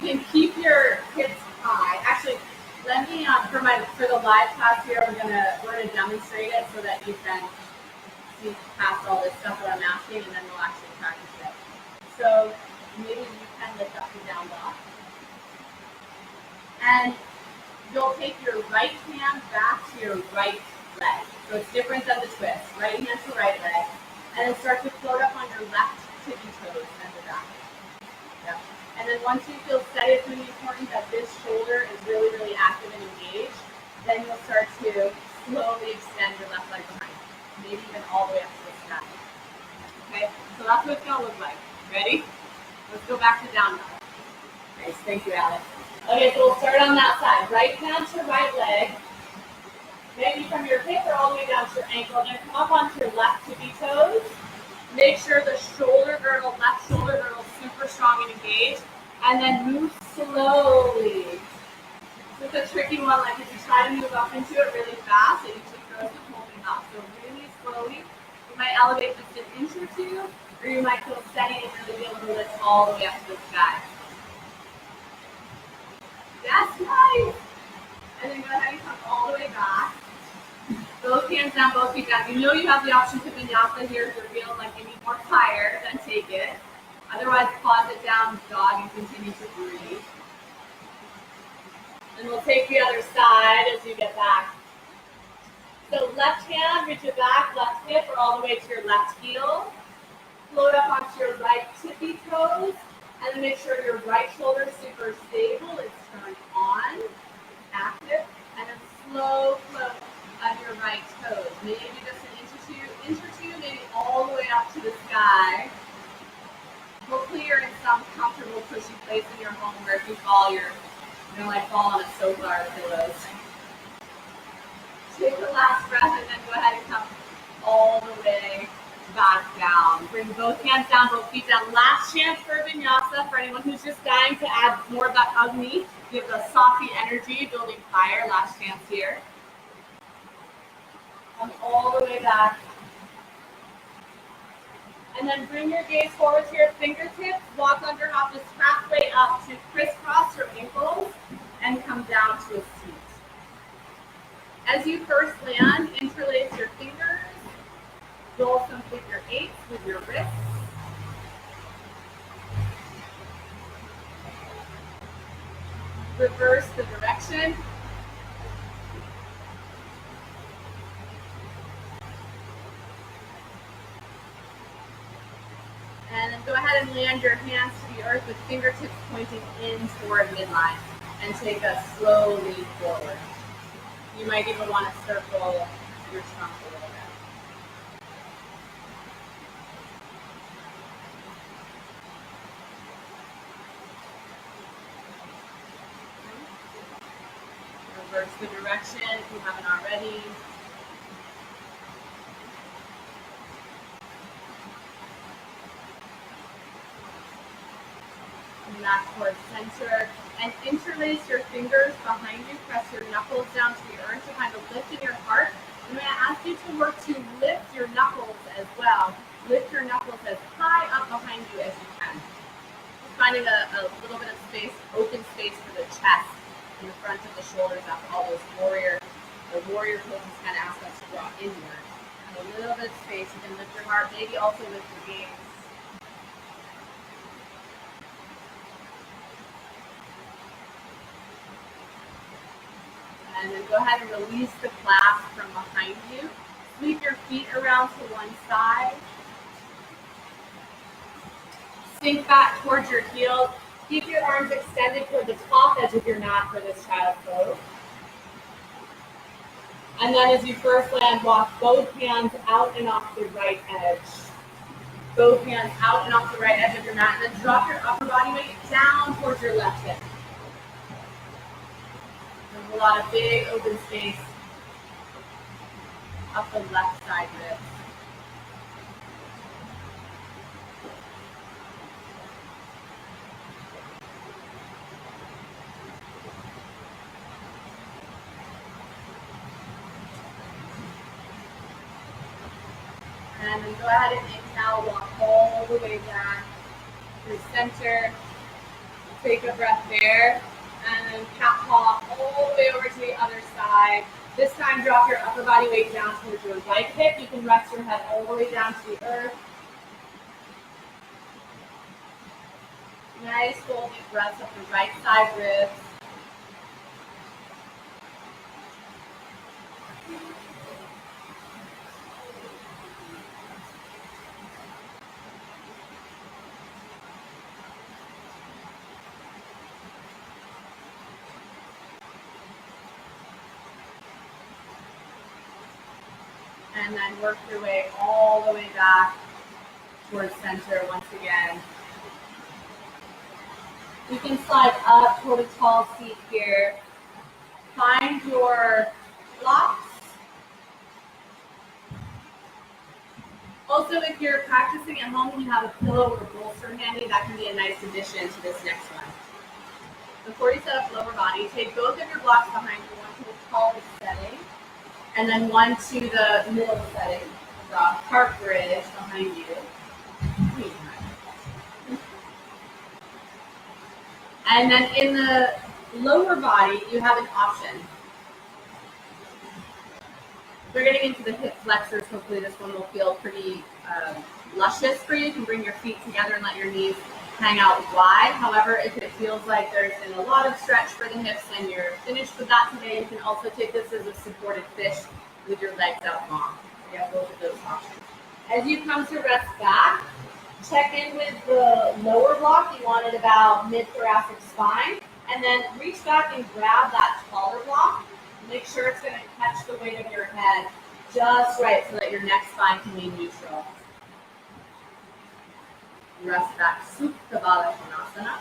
can keep your hips high. Actually, let me for the live class here, we're gonna demonstrate it so that you can see past all this stuff that I'm asking, and then we'll actually practice it. So maybe you can lift up your down dog, and you'll take your right hand back to your right leg. So it's different than the twist. Right hand to right leg, and then start to float up on your left tippy toes and the back. Yep. And then once you feel steady, it's really important that this shoulder is really, really active and engaged. Then you'll start to slowly extend your left leg behind. Maybe even all the way up to the sky. Okay, so that's what it's going to look like. Ready? Let's go back to down dog. Nice, thank you, Alex. Okay, so we'll start on that side. Right hand to right leg. Maybe from your hip or all the way down to your ankle. Then come up onto your left tippy toes. Make sure the shoulder girdle, left shoulder girdle is super strong and engaged. And then move slowly. This is a tricky one, like if you try to move up into it really fast, it usually throws the whole thing up. So really slowly, you might elevate just an inch or two, or you might feel steady and really be able to lift all the way up to the sky. That's nice. And then go ahead and come all the way back. Both hands down, both feet down. You know you have the option to vinyasa here if you're feeling like you need more fire, then take it. Otherwise, pause it down, dog, and continue to breathe. And we'll take the other side as you get back. So left hand, reach it back, left hip, or all the way to your left heel. Float up onto your right tippy toes, and then make sure your right shoulder is super stable. It's turned on, active, and then slow float of your right toes. Maybe just an inch or two, maybe all the way up to the sky. Hopefully you're in some comfortable, cushy place in your home where if you fall, you're going to like fall on a sofa or pillows. Take the last breath and then go ahead and come all the way back down. Bring both hands down, both feet down. Last chance for Vinyasa for anyone who's just dying to add more of that Avani. Give the Softy energy, building fire. Last chance here. Come all the way back. And then bring your gaze forward to your fingertips. Walk under half this halfway up to crisscross your ankles and come down to a seat. As you first land, interlace your fingers. Roll some figure eights with your wrists. Reverse the direction. And then go ahead and land your hands to the earth with fingertips pointing in toward midline. And take us slowly forward. You might even want to circle your trunk a little bit. Reverse the direction if you haven't already. And back towards center. And interlace your fingers behind you. Press your knuckles down to the earth to kind of lift in your heart. I'm going to ask you to work to lift your knuckles as well. Lift your knuckles as high up behind you as you can. Just finding a little bit of space, open space for the chest and the front of the shoulders after all those warrior poses kind of ask us to draw inward. And a little bit of space. You can lift your heart, maybe also lift your gaze. And then go ahead and release the clasp from behind you. Sweep your feet around to one side. Sink back towards your heels. Keep your arms extended toward the top edge of your mat for this child's pose. And then as you first land, walk both hands out and off the right edge. Both hands out and off the right edge of your mat. And then drop your upper body weight down towards your left hip. There's a lot of big open space up the left side ribs. And then go ahead and inhale, walk all the way back through center. Take a breath there. And then cat paw all the way over to the other side. This time, drop your upper body weight down towards your right hip. You can rest your head all the way down to the earth. Nice full deep breaths up the right side ribs. And then work your way all the way back towards center once again. You can slide up toward a tall seat here. Find your blocks. Also, if you're practicing at home and you have a pillow or bolster handy, that can be a nice addition to this next one. Before you set up lower body, take both of your blocks behind you, one to the tallest setting, and then one to the middle setting. Draw a park bridge behind you. And then in the lower body, you have an option. We're getting into the hip flexors. Hopefully this one will feel pretty luscious for you. You can bring your feet together and let your knees hang out wide. However, if it feels like there's been a lot of stretch for the hips and you're finished with that today, you can also take this as a supported fish with your legs out long. You have both of those options. As you come to rest back, check in with the lower block. You want it about mid-thoracic spine. And then reach back and grab that taller block. Make sure it's going to catch the weight of your head just right so that your neck spine can be neutral. Rest back, Supta Baddha Konasana.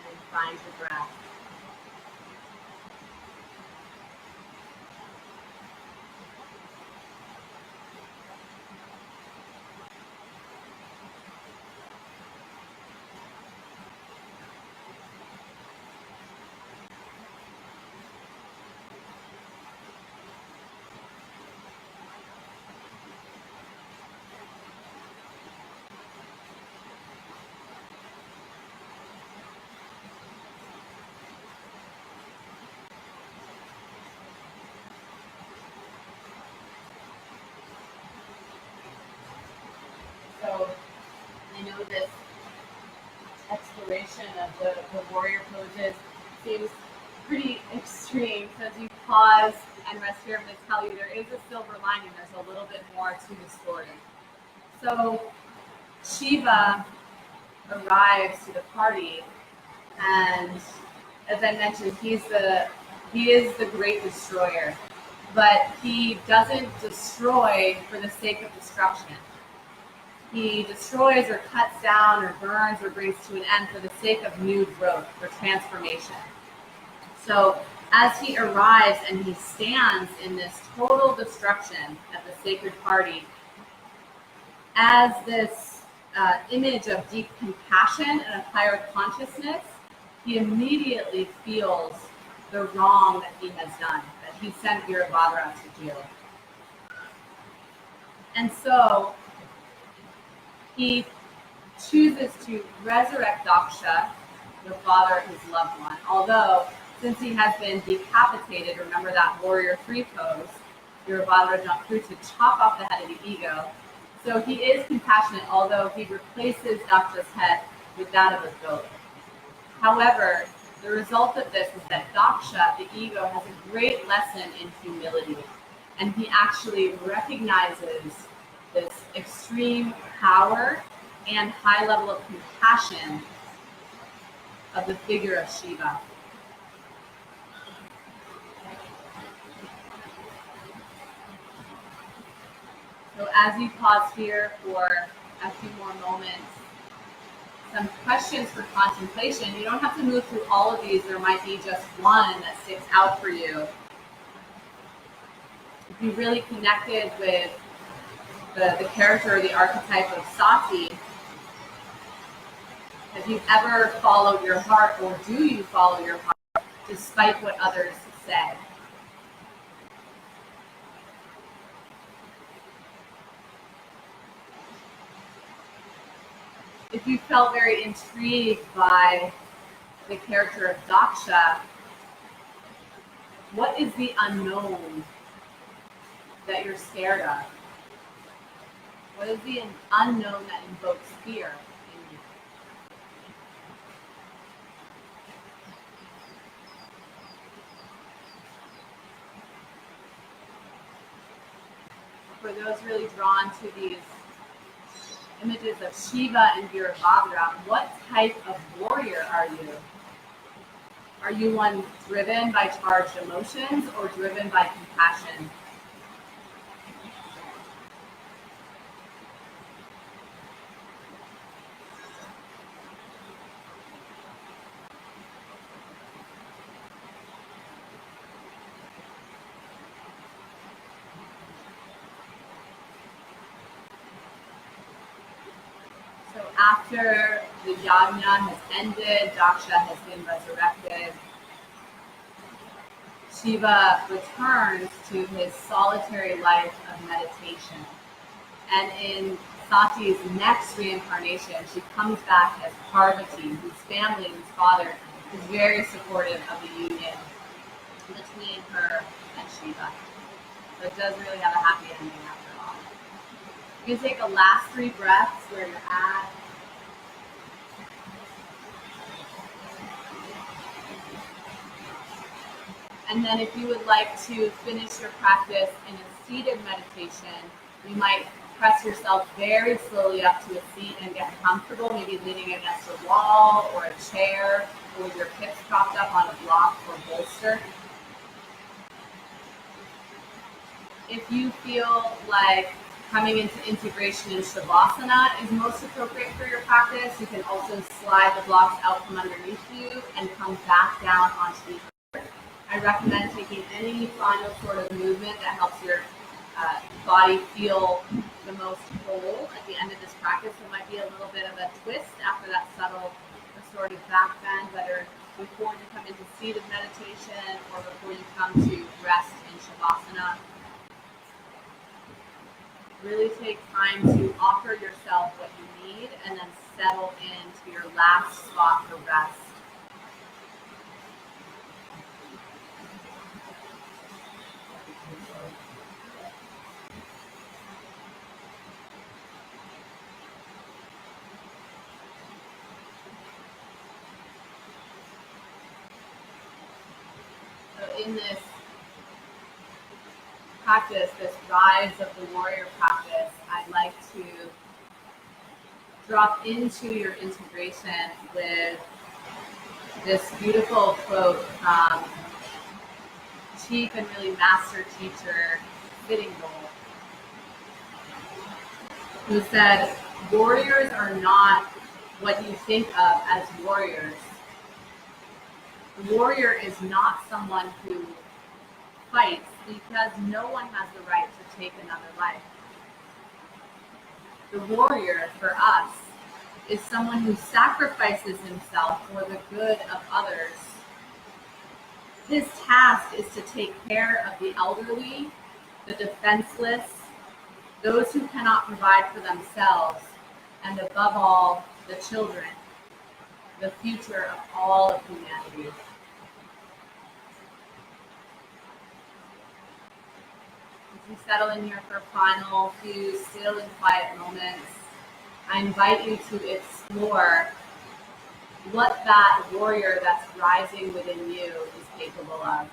And find your breath. So I know this exploration of the warrior poses seems pretty extreme. So as you pause and rest here, I'm going to tell you there is a silver lining. There's a little bit more to the story. So Shiva arrives to the party, and as I mentioned, he is the great destroyer, but he doesn't destroy for the sake of destruction. He destroys or cuts down or burns or brings to an end for the sake of new growth or transformation. So as he arrives and he stands in this total destruction at the sacred party, as this image of deep compassion and a higher consciousness, he immediately feels the wrong that he has done, that he sent Virabhadra to jail. And so he chooses to resurrect Daksha, the father of his loved one. Although, since he has been decapitated, remember that warrior 3 pose, Virabhadra jumped through to chop off the head of the ego. So he is compassionate, although he replaces Daksha's head with that of a goat. However, the result of this is that Daksha, the ego, has a great lesson in humility. And he actually recognizes this extreme power and high level of compassion of the figure of Shiva. So as you pause here for a few more moments, some questions for contemplation. You don't have to move through all of these. There might be just one that sticks out for you. If you really connected with the character or the archetype of Sati, have you ever followed your heart, or do you follow your heart despite what others say? If you felt very intrigued by the character of Daksha, what is the unknown that you're scared of? What is the unknown that invokes fear in you? For those really drawn to these images of Shiva and Virabhadra, what type of warrior are you? Are you one driven by charged emotions or driven by compassion? So after the yajna has ended, Daksha has been resurrected, Shiva returns to his solitary life of meditation. And in Sati's next reincarnation, she comes back as Parvati, whose family, whose father, is very supportive of the union between her and Shiva. So it does really have a happy ending after all. You can take a last 3 breaths where you're at. And then if you would like to finish your practice in a seated meditation, you might press yourself very slowly up to a seat and get comfortable, maybe leaning against a wall or a chair, or with your hips propped up on a block or bolster. If you feel like coming into integration in Shavasana is most appropriate for your practice, you can also slide the blocks out from underneath you and come back down onto the earth. I recommend taking any final sort of movement that helps your body feel the most whole at the end of this practice. There might be a little bit of a twist after that subtle restorative back bend, whether before you come into seated meditation or before you come to rest in Shavasana. Really take time to offer yourself what you need and then settle into your last spot for rest. So in this practice, this rise of the warrior practice, I'd like to drop into your integration with this beautiful quote from chief and really master teacher Sitting Bull, who said, warriors are not what you think of as warriors. The warrior is not someone who fights, because no one has the right to take another life. The warrior, for us, is someone who sacrifices himself for the good of others. His task is to take care of the elderly, the defenseless, those who cannot provide for themselves, and above all, the children, the future of all of humanity. You settle in here for a final few still and quiet moments. I invite you to explore what that warrior that's rising within you is capable of.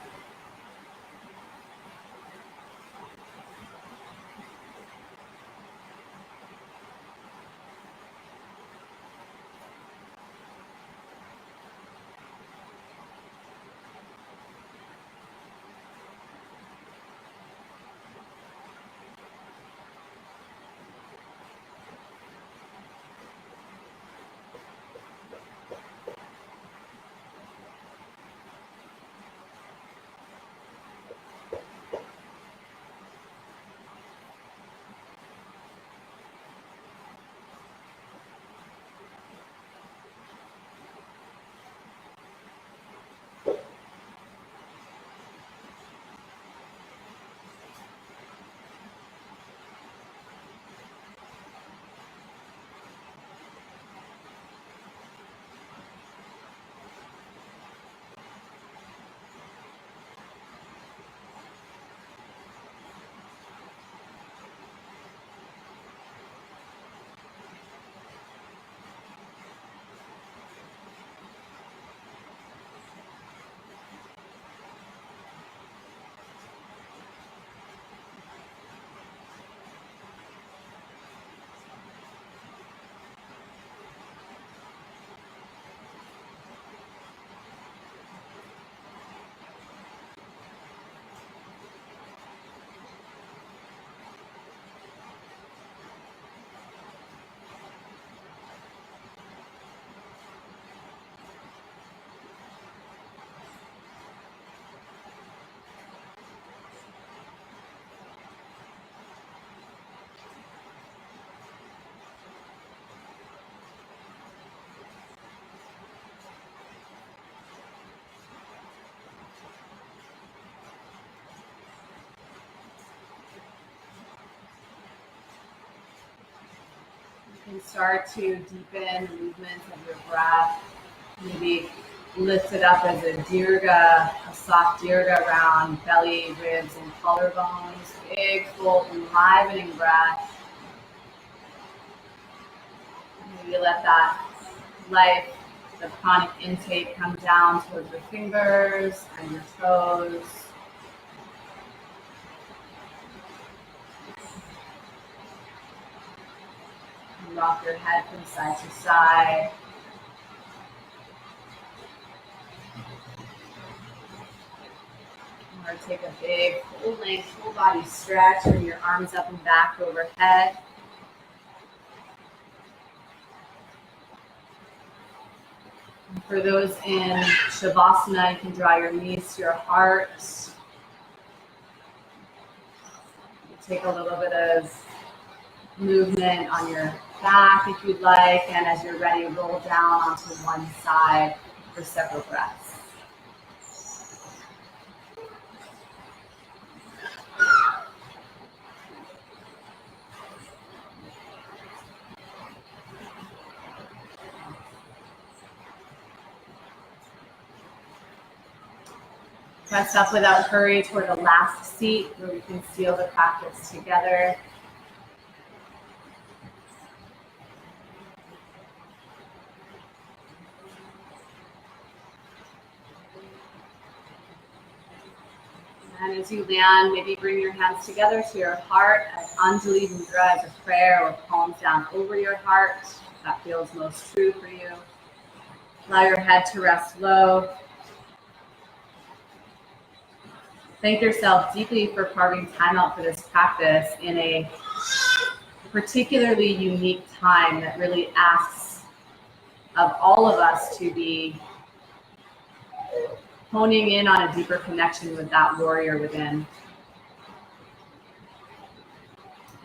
can start to deepen the movements of your breath. Maybe lift it up as a dirga, a soft dirga around belly, ribs, and collarbones. Big, full, enlivening breath. Maybe let that life, the pranic intake, come down towards your fingers and your toes. Rock your head from side to side. Or take a big full length, full body stretch. Bring your arms up and back overhead. And for those in Shavasana, you can draw your knees to your heart. Take a little bit of movement on your back if you'd like, and as you're ready, roll down onto one side for several breaths. Press up without hurry toward the last seat where we can seal the practice together. And as you land, maybe bring your hands together to your heart as Anjali Mudra, as a prayer, or palms down over your heart. That feels most true for you. Allow your head to rest low. Thank yourself deeply for carving time out for this practice in a particularly unique time that really asks of all of us to be honing in on a deeper connection with that warrior within.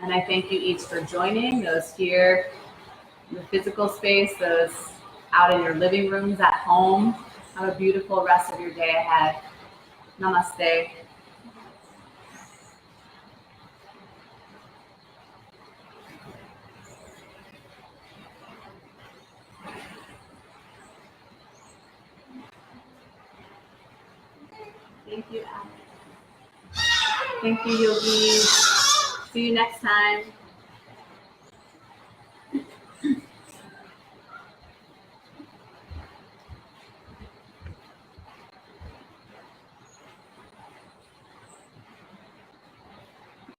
And I thank you each for joining, those here in the physical space, those out in your living rooms at home. Have a beautiful rest of your day ahead. Namaste. Thank you, Alex. Thank you, Yogi. See you next time.